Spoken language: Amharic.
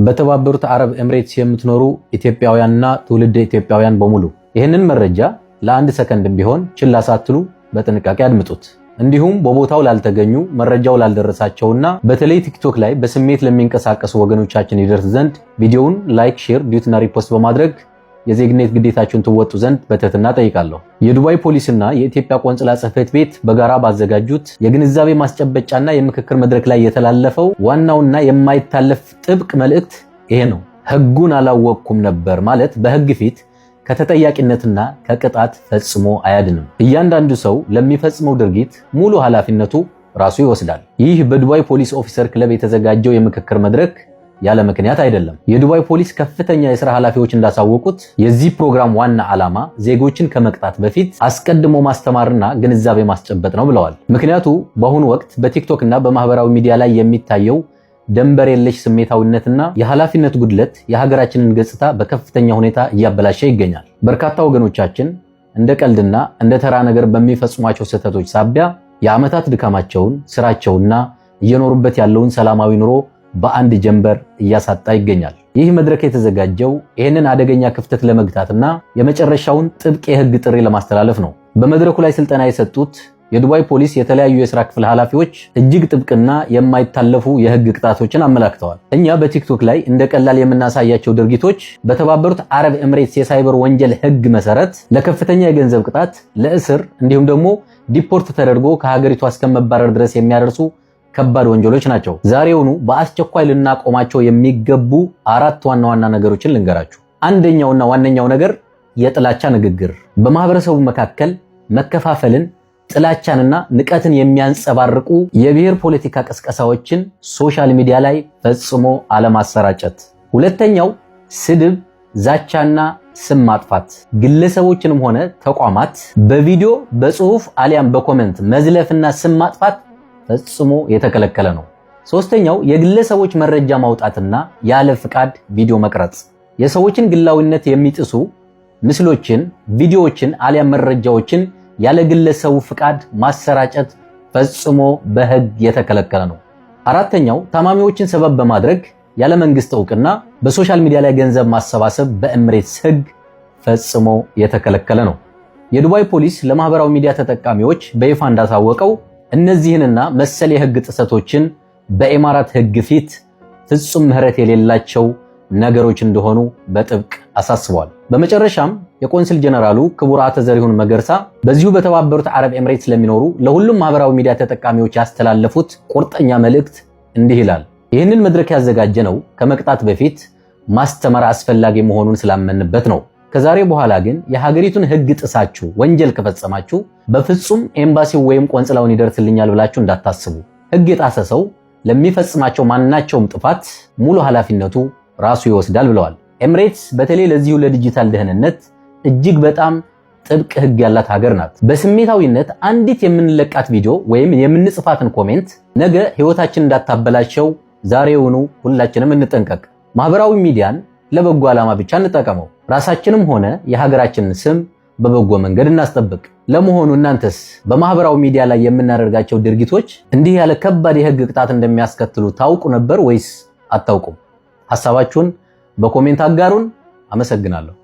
በተባበሩት አረብ ኤምሬትስ የምትኖሩ ኢትዮጵያውያንና ትውልደ ኢትዮጵያውያን በሙሉ ይህንን መረጃ ለአንድ ሰከንድም ቢሆን ችላ ሳትሉ በጥንቃቄ አድምጡት። እንዲሁም በቦታው ላልተገኙ መረጃው ላልደረሳቸውና በተለይ ቲክቶክ ላይ በስሜት ለሚንቀሳቀሱ ወገኖቻችን ይደርስ ዘንድ ቪዲዮውን ላይክ፣ ሼር፣ ዲዩትና ሪፖስት በማድረግ የዜግነት ግዴታችሁን ትወጡ ዘንድ በትህትና ጠይቃለሁ። የዱባይ ፖሊስና የኢትዮጵያ ቆንጽላ ጽሕፈት ቤት በጋራ ባዘጋጁት የግንዛቤ ማስጨበጫና የምክክር መድረክ ላይ የተላለፈው ዋናውና የማይታለፍ ጥብቅ መልእክት ይሄ ነው። ሕጉን አላወቅኩም ነበር ማለት በሕግ ፊት ከተጠያቂነትና ከቅጣት ፈጽሞ አያድንም። እያንዳንዱ ሰው ለሚፈጽመው ድርጊት ሙሉ ኃላፊነቱ ራሱ ይወስዳል። ይህ በዱባይ ፖሊስ ኦፊሰር ክለብ የተዘጋጀው የምክክር መድረክ ያለ ምክንያት አይደለም። የዱባይ ፖሊስ ከፍተኛ የሥራ ኃላፊዎች እንዳሳወቁት የዚህ ፕሮግራም ዋና ዓላማ ዜጎችን ከመቅጣት በፊት አስቀድሞ ማስተማርና ግንዛቤ ማስጨበጥ ነው ብለዋል። ምክንያቱ በአሁኑ ወቅት በቲክቶክ እና በማህበራዊ ሚዲያ ላይ የሚታየው ደንበር የለሽ ስሜታዊነትና የኃላፊነት ጉድለት የሀገራችንን ገጽታ በከፍተኛ ሁኔታ እያበላሸ ይገኛል። በርካታ ወገኖቻችን እንደ ቀልድና እንደ ተራ ነገር በሚፈጽሟቸው ስህተቶች ሳቢያ የዓመታት ድካማቸውን፣ ስራቸውና እየኖሩበት ያለውን ሰላማዊ ኑሮ በአንድ ጀንበር እያሳጣ ይገኛል። ይህ መድረክ የተዘጋጀው ይህንን አደገኛ ክፍተት ለመግታትና የመጨረሻውን ጥብቅ የህግ ጥሪ ለማስተላለፍ ነው። በመድረኩ ላይ ስልጠና የሰጡት የዱባይ ፖሊስ የተለያዩ የሥራ ክፍል ኃላፊዎች እጅግ ጥብቅና የማይታለፉ የህግ ቅጣቶችን አመላክተዋል። እኛ በቲክቶክ ላይ እንደ ቀላል የምናሳያቸው ድርጊቶች በተባበሩት አረብ ኤምሬትስ የሳይበር ወንጀል ህግ መሰረት ለከፍተኛ የገንዘብ ቅጣት፣ ለእስር እንዲሁም ደግሞ ዲፖርት ተደርጎ ከሀገሪቱ እስከመባረር ድረስ የሚያደርሱ ከባድ ወንጀሎች ናቸው። ዛሬውኑ በአስቸኳይ ልናቆማቸው የሚገቡ 4 ዋና ዋና ነገሮችን ልንገራችሁ። አንደኛውና ዋነኛው ነገር የጥላቻ ንግግር። በማህበረሰቡ መካከል መከፋፈልን፣ ጥላቻንና ንቀትን የሚያንጸባርቁ የብሔር ፖለቲካ ቅስቀሳዎችን ሶሻል ሚዲያ ላይ ፈጽሞ አለማሰራጨት። ሁለተኛው ስድብ፣ ዛቻና ስም ማጥፋት። ግለሰቦችንም ሆነ ተቋማት በቪዲዮ በጽሁፍ አሊያም በኮሜንት መዝለፍና ስም ማጥፋት ፈጽሞ የተከለከለ ነው። ሶስተኛው የግለሰቦች መረጃ ማውጣትና ያለ ፍቃድ ቪዲዮ መቅረጽ። የሰዎችን ግላዊነት የሚጥሱ ምስሎችን፣ ቪዲዮዎችን አሊያም መረጃዎችን ያለ ግለሰቡ ፍቃድ ማሰራጨት ፈጽሞ በሕግ የተከለከለ ነው። አራተኛው ታማሚዎችን ሰበብ በማድረግ ያለ መንግስት እውቅና በሶሻል ሚዲያ ላይ ገንዘብ ማሰባሰብ በኤምሬትስ ሕግ ፈጽሞ የተከለከለ ነው። የዱባይ ፖሊስ ለማህበራዊ ሚዲያ ተጠቃሚዎች በይፋ እንዳሳወቀው እነዚህንና መሰል የሕግ ጥሰቶችን በኢማራት ሕግ ፊት ፍጹም ምህረት የሌላቸው ነገሮች እንደሆኑ በጥብቅ አሳስቧል። በመጨረሻም የቆንስል ጀነራሉ ክቡር አቶ ዘሪሁን መገርሳ በዚሁ በተባበሩት አረብ ኤምሬትስ ለሚኖሩ ለሁሉም ማህበራዊ ሚዲያ ተጠቃሚዎች ያስተላለፉት ቁርጠኛ መልእክት እንዲህ ይላል። ይህንን መድረክ ያዘጋጀነው ከመቅጣት በፊት ማስተማር አስፈላጊ መሆኑን ስላመንበት ነው። ከዛሬ በኋላ ግን የሀገሪቱን ሕግ ጥሳችሁ ወንጀል ከፈጸማችሁ በፍጹም ኤምባሲው ወይም ቆንጽላውን ይደርስልኛል ብላችሁ እንዳታስቡ። ሕግ የጣሰ ሰው ለሚፈጽማቸው ማናቸውም ጥፋት ሙሉ ኃላፊነቱ ራሱ ይወስዳል ብለዋል። ኤምሬትስ በተለይ ለዚሁ ለዲጂታል ደህንነት እጅግ በጣም ጥብቅ ሕግ ያላት ሀገር ናት። በስሜታዊነት አንዲት የምንለቃት ቪዲዮ ወይም የምንጽፋትን ኮሜንት ነገ ሕይወታችን እንዳታበላሸው ዛሬውኑ ሁላችንም እንጠንቀቅ። ማህበራዊ ሚዲያን ለበጎ ዓላማ ብቻ እንጠቀመው። ራሳችንም ሆነ የሀገራችንን ስም በበጎ መንገድ እናስጠብቅ። ለመሆኑ እናንተስ በማህበራዊ ሚዲያ ላይ የምናደርጋቸው ድርጊቶች እንዲህ ያለ ከባድ የሕግ ቅጣት እንደሚያስከትሉ ታውቁ ነበር ወይስ አታውቁም? ሐሳባችሁን በኮሜንት አጋሩን። አመሰግናለሁ።